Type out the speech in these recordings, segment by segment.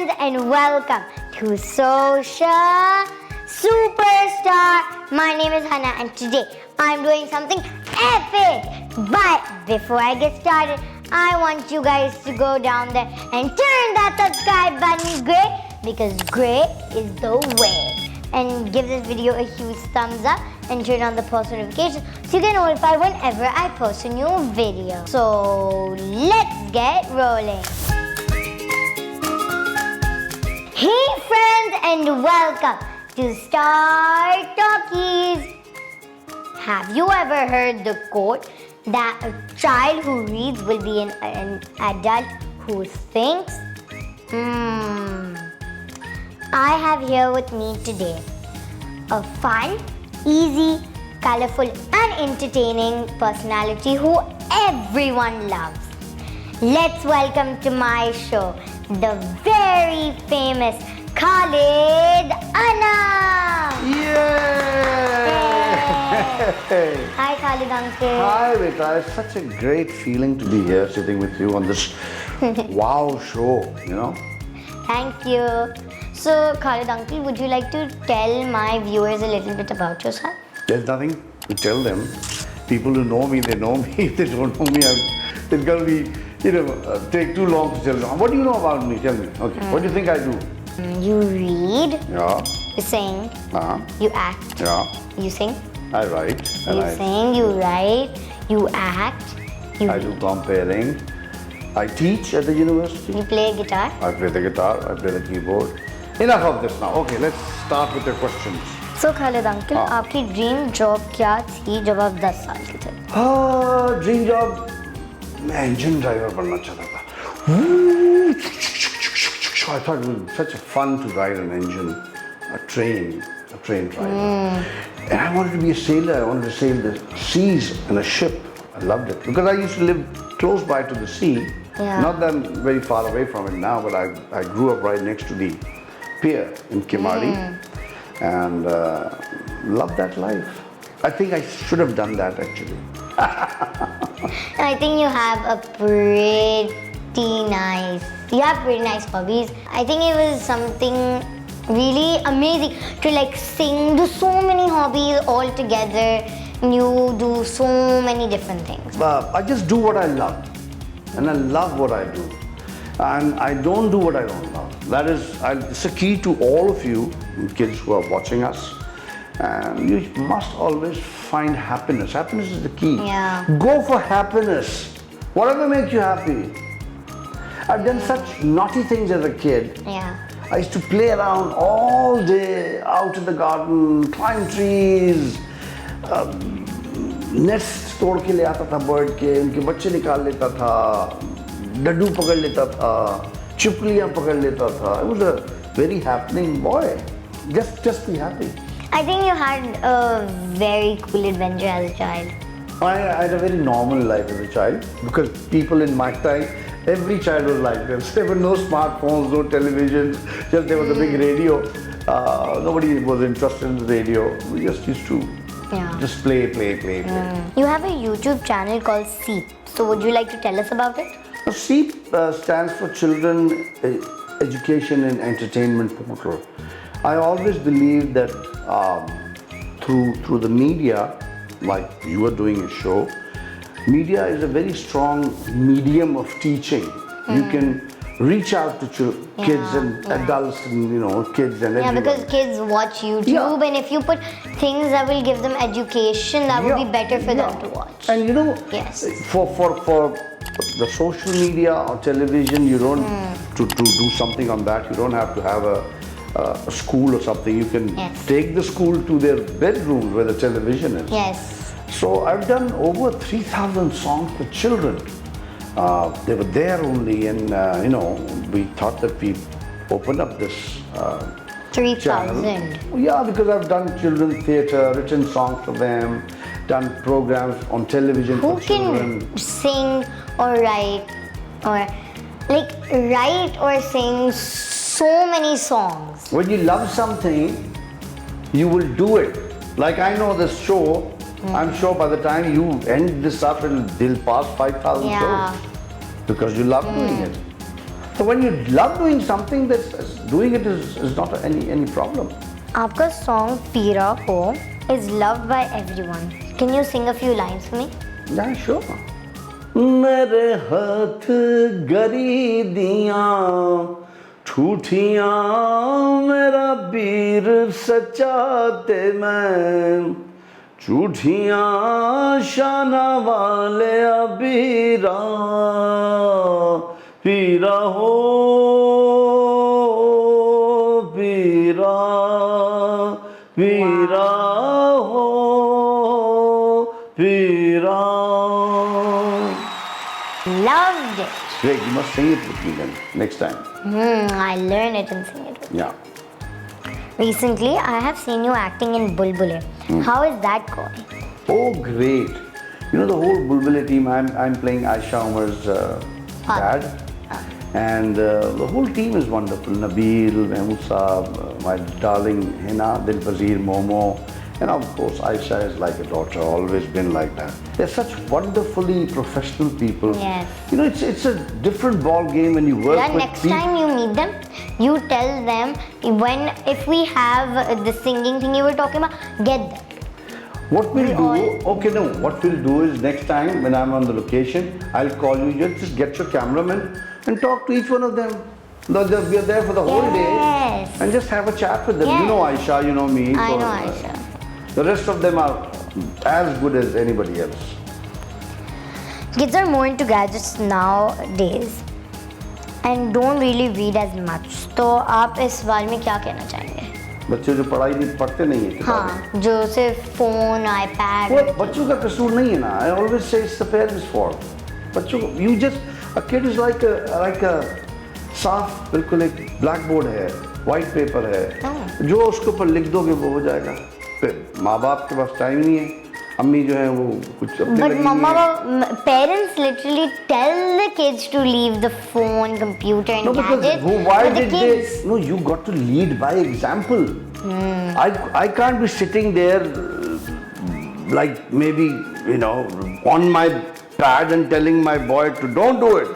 friends, and welcome to Social Superstar. My name is Hannah, and today I'm doing something epic. But before I get started, I want you guys to go down there and turn that subscribe button gray, because gray is the way. And give this video a huge thumbs up and turn on the post notifications so you get notified whenever I post a new video. So let's get rolling. Hey friends, and welcome to Star Talkies. Have you ever heard the quote that a child who reads will be an adult who thinks? I have here with me today a fun, easy, colorful and entertaining personality who everyone loves. Let's welcome to my show the very famous Khalid Anam. Yay! Hi Khalid uncle. Hi Rita, it's such a great feeling to be here sitting with you on this wow show, you know. Thank you. So Khalid uncle, would you like to tell my viewers a little bit about yourself? There's nothing to tell them. People who know me, they know me. If they don't know me, it's going to be, take too long to tell them. What do you know about me? Tell me. Okay. What do you think I do? You read, Yeah. you sing, you act, Yeah. you sing, I write. And you sing, you write, you act, you I do comparing. I teach at the university. you play guitar. I play the guitar. I play the keyboard. Enough of this now. Okay, let's start with the questions. So Khalid uncle, आपकी dream job क्या थी जब आप 10 साल के थे? Dream job मैं engine driver बनना चाहता था. I thought it would be such a fun to ride an engine, a train driver. And I wanted to be a sailor. I wanted to sail the seas in a ship. I loved it because I used to live close by to the sea. Yeah. Not that I'm very far away from it now, but I grew up right next to the pier in Kimari and loved that life. I think I should have done that actually. I think you have pretty nice hobbies. I think it was something really amazing to sing, do so many hobbies all together. You do so many different things. I just do what I love, and I love what I do, and I don't do what I don't love. That is, it's a key to all of you kids who are watching us. And you must always find happiness. Happiness is the key. Yeah. Go for happiness. Whatever makes you happy. I've done such naughty things as a kid. Yeah. I used to play around all day, out in the garden, climb trees, nest तोड़ के ले आता था bird के, उनके बच्चे निकाल लेता था, डड्डू पकड़ लेता था, चिपकलियाँ पकड़ लेता था. I was a very happening boy. Just be happy. I think you had a very cool adventure as a child. I had a very normal life as a child because people in my time, every child was like this. There were no smartphones, no televisions, just there was a big radio. Nobody was interested in the radio. We just used to just play. You have a YouTube channel called SEEP. So would you like to tell us about it? SEEP stands for Children Education and Entertainment Portal. I always believe that through the media, like you are doing a show, media is a very strong medium of teaching. You can reach out to kids and adults and kids and everyone. Yeah, because kids watch YouTube, and if you put things that will give them education, that would be better for them to watch. And Yes. for the social media or television, you don't to do something on that. You don't have to have a school or something. You can take the school to their bedroom where the television is. Yes. So I've done over 3,000 songs for children. They were there only, and we thought that we opened up this 3,000. Yeah, because I've done children's theatre, written songs for them, done programs on television Who for children. can sing or write or sing so many songs? When you love something, you will do it. Like I know this show, I'm sure by the time you end this up, they'll pass 5,000 shows because you love doing it. So when you love doing something, doing it is not any problem. आपका song पीरा हो is loved by everyone. Can you sing a few lines for me? Yeah, sure. मेरे हाथ गरी दियां ठूठियां मेरा पीर सच्चा ते मैं झूठियां शाना वाले अबीरा पीरा हो पीरा पीरा हो पीरा. Loved it. Great, you must sing it with me then next time. I learn it and sing it with you. Yeah. Recently, I have seen you acting in Bulbule. How is that going? Oh, great. You know, the whole Bulbule team, I'm playing Aisha Umar's dad. And the whole team is wonderful. Nabil, Mahmood Saab, my darling Hina, Dilpazir, Momo. And of course, Aisha is like a daughter, always been like that. They're such wonderfully professional people. Yes. You know, it's a different ball game when you work Yeah, with next people. time you meet them, you tell them if we have the singing thing you were talking about, get them. What we'll do, what we'll do is next time when I'm on the location, I'll call you, just get your cameraman and talk to each one of them. We're there for the whole day and just have a chat with them. Yes. You know Aisha, you know me. I know Aisha. The rest of them are as good as anybody else. Kids are more into gadgets nowadays and don't really read as much. तो आप इस बारे में क्या कहना चाहेंगे? बच्चे जो पढ़ाई नहीं पढ़ते नहीं है किताबें. हाँ, जो सिर्फ फोन, आईपैड. वो बच्चों का कसूर नहीं है ना. I always say it's the parents' fault. बच्चों को a kid is like a साफ बिल्कुल एक ब्लैक बोर्ड है, व्हाइट पेपर है. जो उसके ऊपर लिख दोगे वो हो जाएगा. फिर माँ बाप के पास टाइम नहीं है. अम्मी जो है वो कुछ अपने But लगी mama, हुई है. parents literally tell the kids to leave the phone, computer and No, because gadgets. why but the did kids, they? No, you got to lead by example. I can't be sitting there like maybe on my pad and telling my boy to don't do it.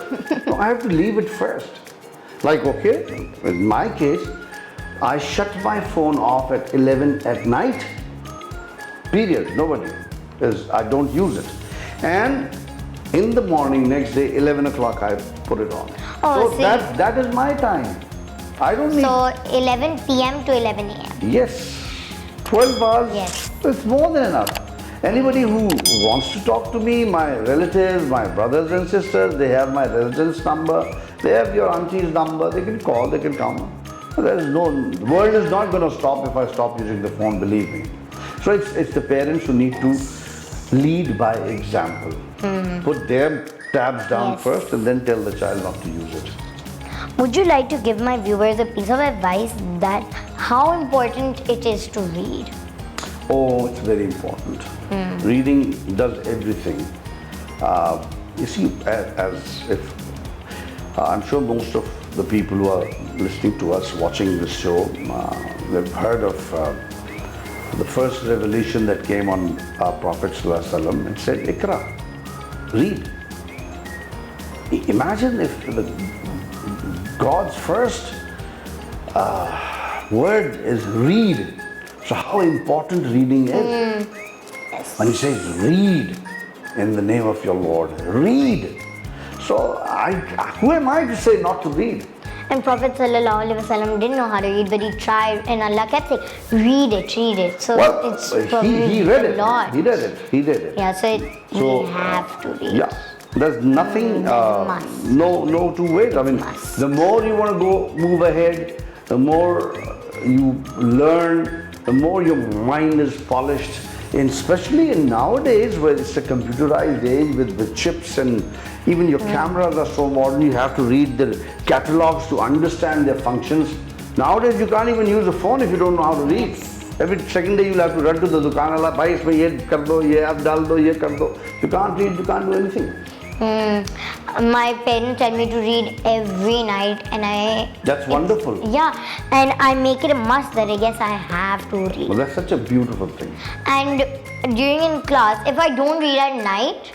No, I have to leave it first. Like okay, in my case, I shut my phone off at 11 at night. Period. Nobody. Because I don't use it. And in the morning, next day, 11 o'clock, I put it on. Oh, so see. that is my time. I don't need... So 11 p.m. to 11 a.m. Yes. 12 hours. Yes. It's more than enough. Anybody who wants to talk to me, my relatives, my brothers and sisters, they have my residence number, they have your auntie's number, they can call, they can come. The world is not going to stop if I stop using the phone, believe me. So it's the parents who need to lead by example. Put their tabs down first and then tell the child not to use it. Would you like to give my viewers a piece of advice that how important it is to read? Oh, it's very important. Reading does everything. You see, as if I'm sure most of the people who are listening to us, watching this show, they've heard of the first revelation that came on our Prophet ﷺ and said, Ikra, read. Imagine if God's first word is read. So how important reading is. Yes. When he says read in the name of your Lord, read. So who am I to say not to read? And Prophet ﷺ didn't know how to read, but he tried, and Allah kept saying, read it. So it's probably he read it. a lot. He did it. Yeah, so we have to read. Yeah, there's nothing, must. no two ways. I mean, Must. the more you want to move ahead, the more you learn, the more your mind is polished. And especially in nowadays where it's a computerized age with chips and even your cameras are so modern, you have to read the catalogs to understand their functions. Nowadays you can't even use a phone if you don't know how to read. Every second day you'll have to run to the dukaan wala, bhai isme ye kar do, ye aap dal do, ye kar do. You can't read, you can't do anything. My parents tell me to read every night, and That's wonderful. Yeah, and I make it a must that I guess I have to read. Well, that's such a beautiful thing. And during in class, if I don't read at night,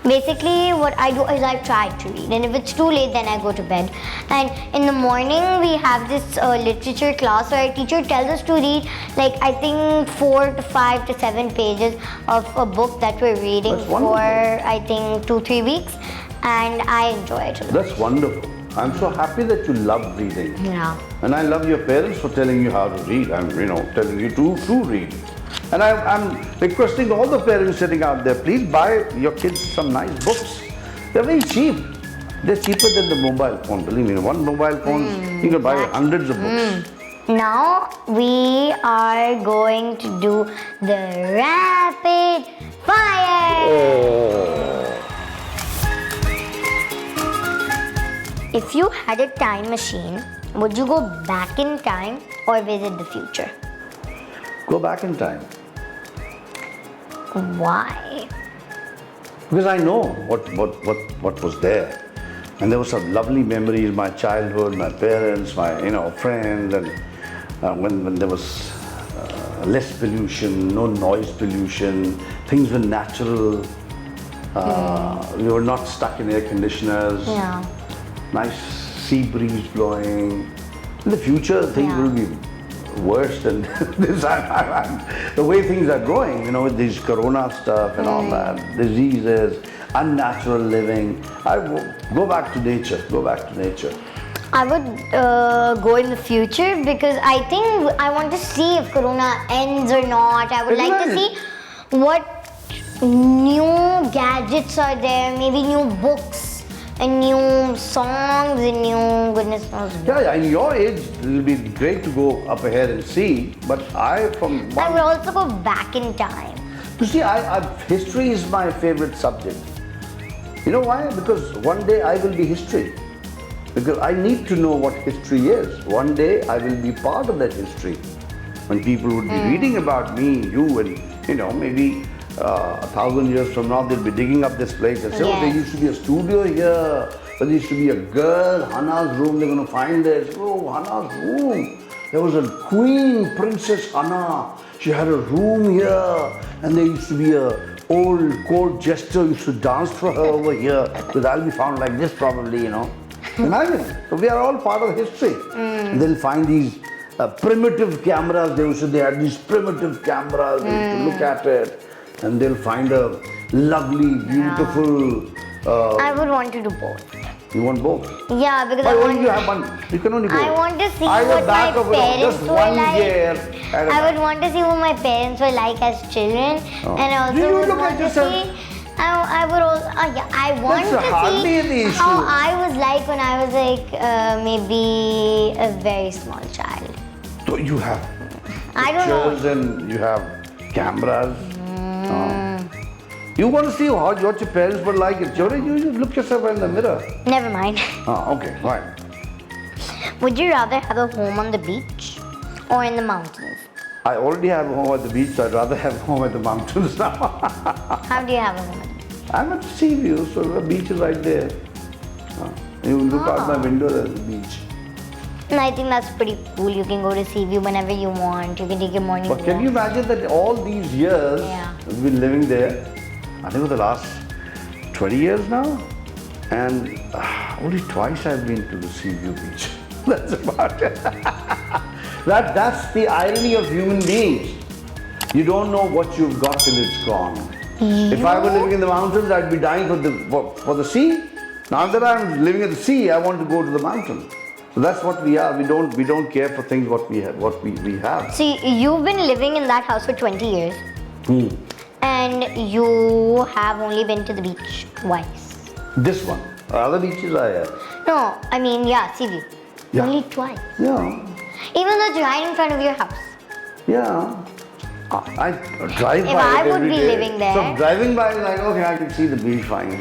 Basically, what I do is I try to read, and if it's too late, then I go to bed. And in the morning, we have this literature class where our teacher tells us to read, like, I think 4 to 5 to 7 pages of a book that we're reading That's for, wonderful. I think, 2-3 weeks, and I enjoy it a lot. That's wonderful. I'm so happy that you love reading. Yeah. And I love your parents for telling you how to read. I'm, telling you to read. And I'm requesting all the parents sitting out there, please buy your kids some nice books. They're very cheap. They're cheaper than the mobile phone. Believe me, one mobile phone, you can buy hundreds of books. Now we are going to do the rapid fire. If you had a time machine, would you go back in time or visit the future? Go back in time. Why? Because I know what was there. And there were some lovely memories, my childhood, my parents, my friends, and when there was less pollution, no noise pollution, things were natural. We were not stuck in air conditioners. Yeah. Nice sea breeze blowing. In the future, things Yeah. will be worse than this. The way things are going, with this corona stuff and all that, diseases, unnatural living. I will go back to nature. Go back to nature. I would go in the future because I think I want to see if Corona ends or not. I would like to Exactly. see what new gadgets are there, maybe new books and new songs and new goodness knows what. Yeah, in your age, it will be great to go up ahead and see. But I would also go back in time. you see, history is my favorite subject. You know why? Because one day I will be history. Because I need to know what history is. One day I will be part of that history. When people would be reading about me, you, and maybe 1,000 years from now they'll be digging up this place and say, oh, there Yes. used to be a studio here. There used to be a girl, Hannah's room. They're going to find this. Oh, Hannah's room. There was a queen, Princess Hannah. She had a room here, and there used to be a old court jester used to dance for her over here. Because I'll be found like this probably, Imagine. So we are all part of history. And they'll find these primitive cameras. They had these primitive cameras. They used to look at it, and they'll find a lovely, beautiful. I would want to do both. You want both? Yeah, because Why I only want. you have one? You can only go. I want to see I was what my back of it, parents just were one like. year at a I would time. want to see what my parents were like as children, Oh. and I also You would look want at to yourself. see. I would also. I want That's hardly to an see issue. how I was like when I was like maybe a very small child. So you have I don't know. pictures and you have cameras. You want to see what your parents were like. You just look yourself in the mirror. Never mind. Okay, right. Would you rather have a home on the beach or in the mountains? I already have a home at the beach, so I'd rather have a home at the mountains now. How do you have a home on the beach? I'm at sea view, so the beach is right there. You look out my window, there's the beach. And I think that's pretty cool. You can go to sea view whenever you want. You can take your morning But can walk. you imagine that all these years Yeah. we've been living there? I think for the last 20 years now, and only twice I've been to the Seaview Beach. That's about it. That's the irony of human beings. You don't know what you've got till it's gone. If I were living in the mountains, I'd be dying for the sea. Now that I'm living at the sea, I want to go to the mountain. So that's what we are. We don't care for things what we have. See, you've been living in that house for 20 years. And you have only been to the beach twice. This one. Other beaches I have. No, I mean, yeah, sea view. Yeah. Only twice. Yeah. Even though it's right in front of your house. Yeah. I drive If by I it would every be day. living there- So driving by, like, okay, I can see the beach fine.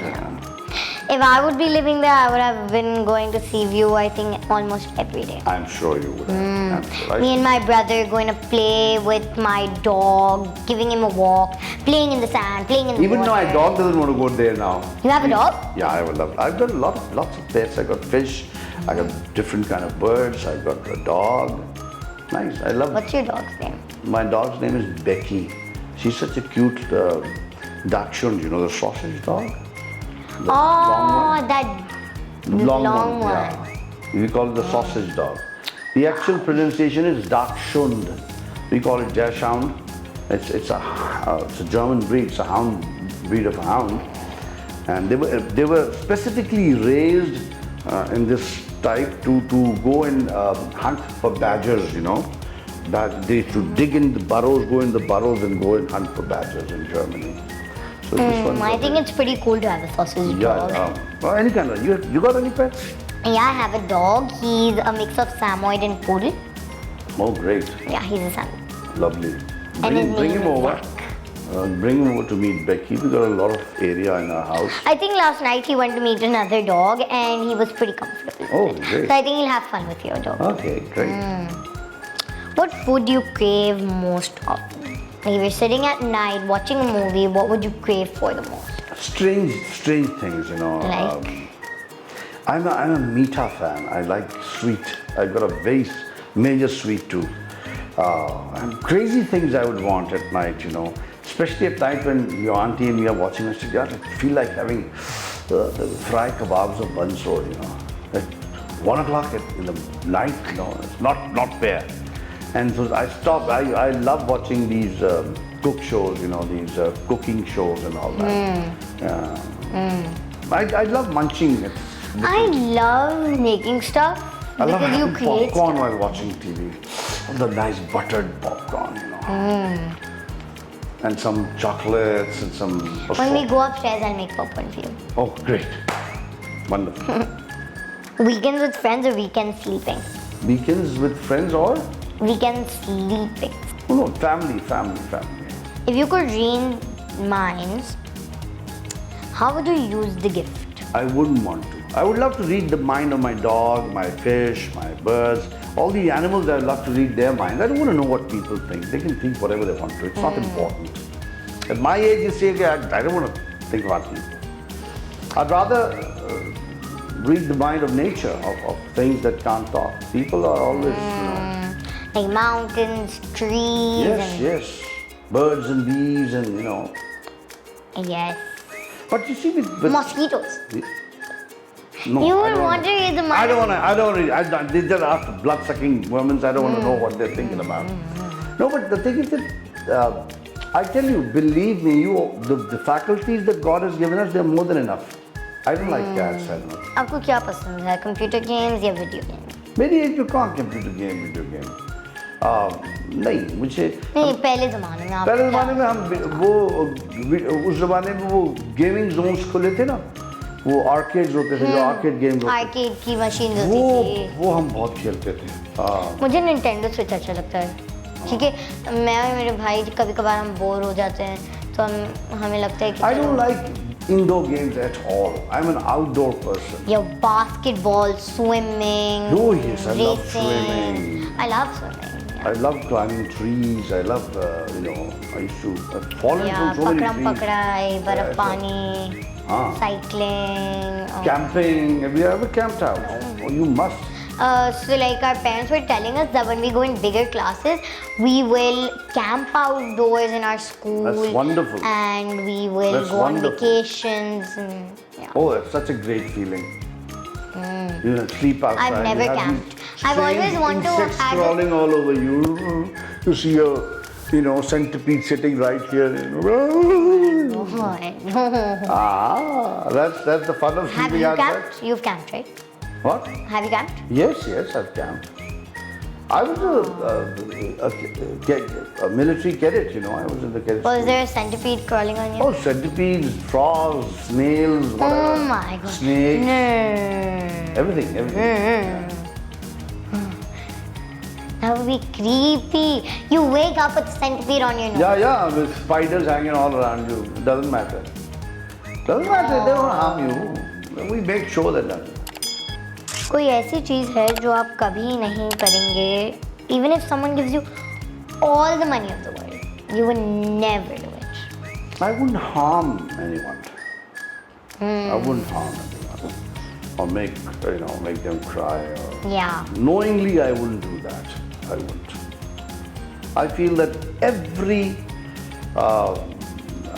If I would be living there, I would have been going to sea view, I think, almost every day. I'm sure you would. I'm sure. Me and my brother going to play with my dog, giving him a walk, playing in the sand, playing in the Even water. though my dog doesn't want to go there now. You have a dog? Yeah, I would love. I've got lots of pets. I got fish. I got different kind of birds. I got a dog. Nice. I love. What's your dog's name? My dog's name is Becky. She's such a cute Dachshund. You know the sausage dog. The long one. That Long long one. Yeah. We call it the sausage dog. The actual pronunciation is Dachshund. We call it Dachshund. It's a German breed. It's a hound breed of a hound, and they were specifically raised in this type to go and hunt for badgers. You know, they to dig in the burrows, go in the burrows, and go and hunt for badgers in Germany. So this one. I think it's pretty cool to have a sausage dog. Well, any kind of. You got any pets? Yeah, I have a dog. He's a mix of Samoyed and Poodle. Oh, great. Yeah, he's a Samoyed. Lovely. And his Bring name him is over. Zach. Bring him over to meet Becky. We got a lot of area in our house. I think last night he went to meet another dog and he was pretty comfortable. Oh, with it. great. So I think he'll have fun with your dog. Okay, great. What food do you crave most often? Like if you're sitting at night watching a movie, what would you crave for the most? Strange things, you know. Like? I'm a Meeta fan. I like sweet. I've got a very major sweet tooth. And crazy things I would want at night, you know. Especially at night when your auntie and me are watching us together. I feel like having the fry kebabs of Bansor, you know. At 1 o'clock in the night, you know, it's not fair. And so I stopped. I love watching these cook shows, you know, these cooking shows and all that. I love munching. I love making stuff I love because you having create popcorn stuff. while watching TV. The nice buttered popcorn, you know. And some chocolates and some. When we go upstairs, I'll make popcorn for you. Oh, great. Wonderful. Weekends with friends or weekend sleeping? Weekends with friends or? Weekend sleeping. Oh, no, family. If you could read minds, how would you use the gift? I wouldn't want to. I would love to read the mind of my dog, my fish, my birds, all the animals. I'd love to read their minds. I don't want to know what people think. They can think whatever they want to. It's not important. At my age, you say, okay, I don't want to think about people. I'd rather read the mind of nature, of things that can't talk. People are always, you know. Like mountains, trees. Yes. Birds and bees and, you know. Yes. But you see with Mosquitoes. no, You I would don't want to read the mind. I don't want to. They just after blood-sucking vermins. I don't want to know what they're thinking about. No, but the thing is that I tell you, believe me, the faculties that God has given us, they're more than enough. I don't like cats. I don't know. आपको क्या पसंद है? Computer games या video games? मेरी as में कहाँ computer game video game नहीं मुझे नहीं पहले ज़माने में आप पहले ज़माने में हम वो उस ज़माने में वो गेमिंग जोन्स खुले थे ना वो आर्केड्स होते थे जो आर्केड गेम्स होते आर्केड की मशीन थे होती थी वो हम बहुत खेलते थे मुझे निंटेंडो स्विच अच्छा लगता है ठीक है मैं और मेरे भाई कभी कभार हम बोर हो जाते हैं तो हमें लगता है कि I don't like indoor games at all. I'm an outdoor person. Your basketball, swimming, Oh yes, I love racing. swimming. I love swimming. Yeah, I love climbing trees. I love, I used to I've fallen yeah from so many pakram trees. pakrai, baraf Yeah, pani, cycling. Camping. Have you ever camped out? Oh, you must. So like our parents were telling us that when we go in bigger classes, we will camp outdoors in our school. That's wonderful. And we will That's go on wonderful. vacations. And, yeah. Oh, that's such a great feeling. You know, sleep outside. I've never you have camped. these I've always strange wanted to insects have crawling all over you. You see a, centipede sitting right here. That's the fun of Have sleeping you outside. camped? You've camped, right? What? Have you camped? Yes, I've camped. I was a military cadet, I was in the cadet Was school. there a centipede crawling on you? Oh, centipedes, frogs, snails, whatever. Oh my god. Snakes, No. everything. That would be creepy. You wake up with a centipede on your nose. Yeah, with spiders hanging all around you. It doesn't matter. Doesn't matter, they don't harm you. We make sure that doesn't. कोई ऐसी चीज़ है जो आप कभी नहीं करेंगे even if someone gives you all the money of the world you would never do it. I wouldn't harm anyone. I wouldn't harm anyone. Or make them cry. Or Yeah. knowingly, I wouldn't do that. I wouldn't. I feel that every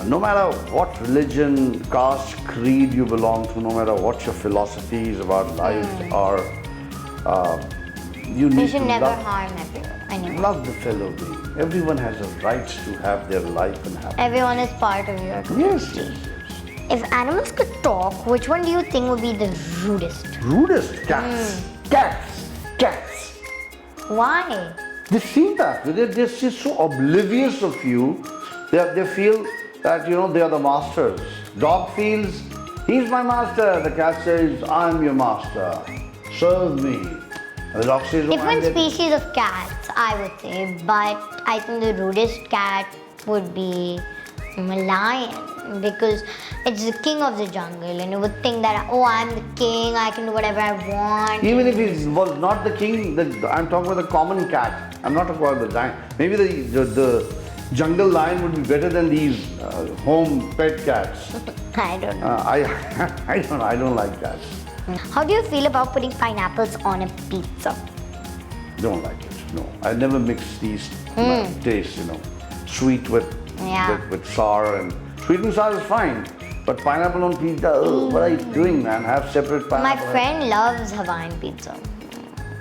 no matter what religion, caste, creed you belong to, no matter what your philosophies about life are, you We need should to never love, harm anyone. love the fellow being. Everyone has a right to have their life and happiness. Everyone is part of your Yes, community. yes, yes. If animals could talk, which one do you think would be the rudest? Rudest cats. Cats. Cats. Why? They seem that way. They're just so oblivious of you. They feel that, they are the masters. Dog feels, he's my master. The cat says, I'm your master. Serve me. And the dog says, Different I'm species of cats, I would say, but I think the rudest cat would be a lion because it's the king of the jungle and you would think that, oh, I'm the king, I can do whatever I want. Even if he was not the king, I'm talking about the common cat. I'm not talking about the giant. Maybe the jungle lion would be better than these home pet cats. I don't know. I don't like cats. How do you feel about putting pineapples on a pizza? Don't like it. No, I never mix these tastes. Sweet with Yeah. with sour, and sweet and sour is fine. But pineapple on pizza, what are you doing, man? Have separate My pineapple. friend loves Hawaiian pizza.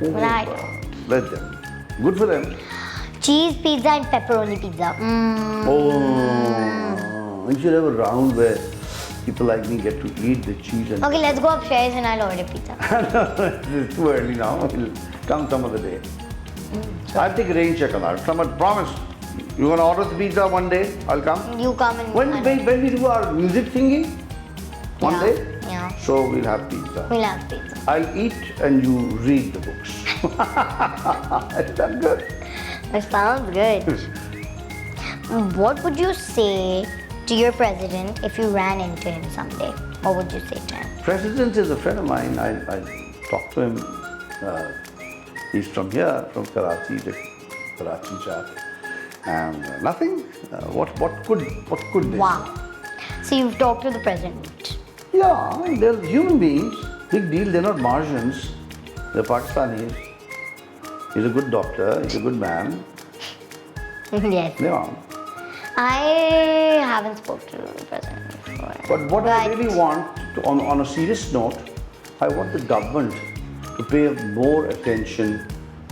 Oh, But I let them. Good for them. cheese pizza and pepperoni pizza. Oh, you should have a round where people like me get to eat the cheese and. Okay, let's go upstairs and I'll order pizza. It's too early now. It'll come some other day. I'll take a rain check on that. Someone promise. You gonna order the pizza one day? I'll come. You come and When we do our music thingy, one Yeah, day. yeah. So we'll have pizza. We'll have pizza. I'll eat and you read the books. Is that good? That sounds good. What would you say to your president if you ran into him someday? What would you say to him? President is a friend of mine. I talked to him. He's from here, from Karachi, the Karachi chap. And nothing. What could they? Wow. So you've talked to the president. Yeah, they're human beings. Big deal. They're not Martians. They're Pakistanis. He's a good doctor. He's a good man. Yes. Yeah. I haven't spoken to the president before. But what I really want, on a serious note, I want the government to pay more attention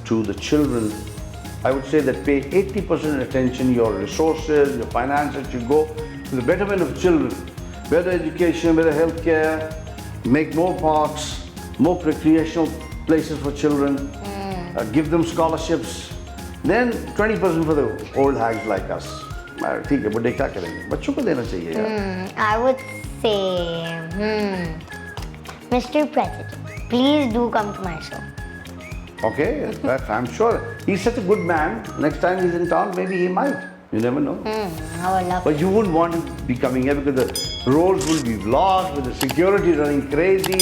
to the children. I would say that pay 80% attention, your resources, your finances, you go to the betterment of children. Better education, better healthcare, make more parks, more recreational places for children, give them scholarships. Then 20% for the old hags like us. ठीक है बड़े क्या करेंगे बच्चों को देना चाहिए यार I would say, Mr. President, please do come to my show. Okay, that I'm sure. He's such a good man. Next time he's in town, maybe he might. You never know. I would love But you wouldn't want him to be coming here because the roads will be blocked with the security running crazy.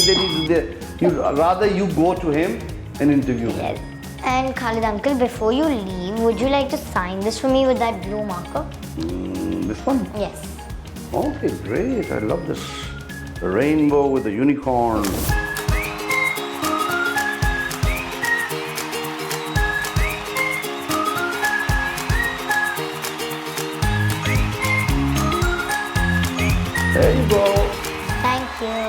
Rather you go to him and interview him. Yes. And Khalid uncle, before you leave, would you like to sign this for me with that blue marker? This one? Yes. Okay, great. I love this. The rainbow with the unicorn. There you go. Thank you.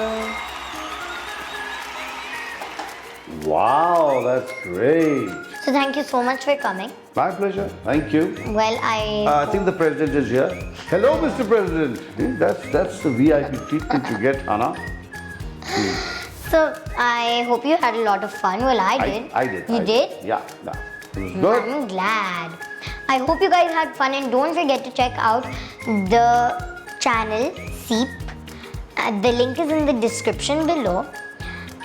Wow, that's great. So thank you so much for coming. My pleasure. Thank you. Well, I think the president is here. Hello, Mr. President. That's the VIP treatment you get, Anna. So I hope you had a lot of fun. Well, I did. I did. You did? Yeah. It was good. I'm glad. I hope you guys had fun and don't forget to check out the channel Seep. The link is in the description below.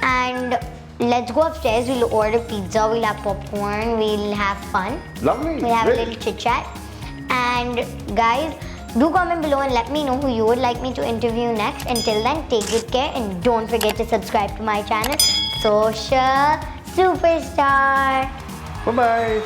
And let's go upstairs. We'll order pizza. We'll have popcorn. We'll have fun. Lovely. We'll have Great. a little chit chat. And guys, do comment below and let me know who you would like me to interview next. Until then, take good care and don't forget to subscribe to my channel, Social Superstar. Bye-bye.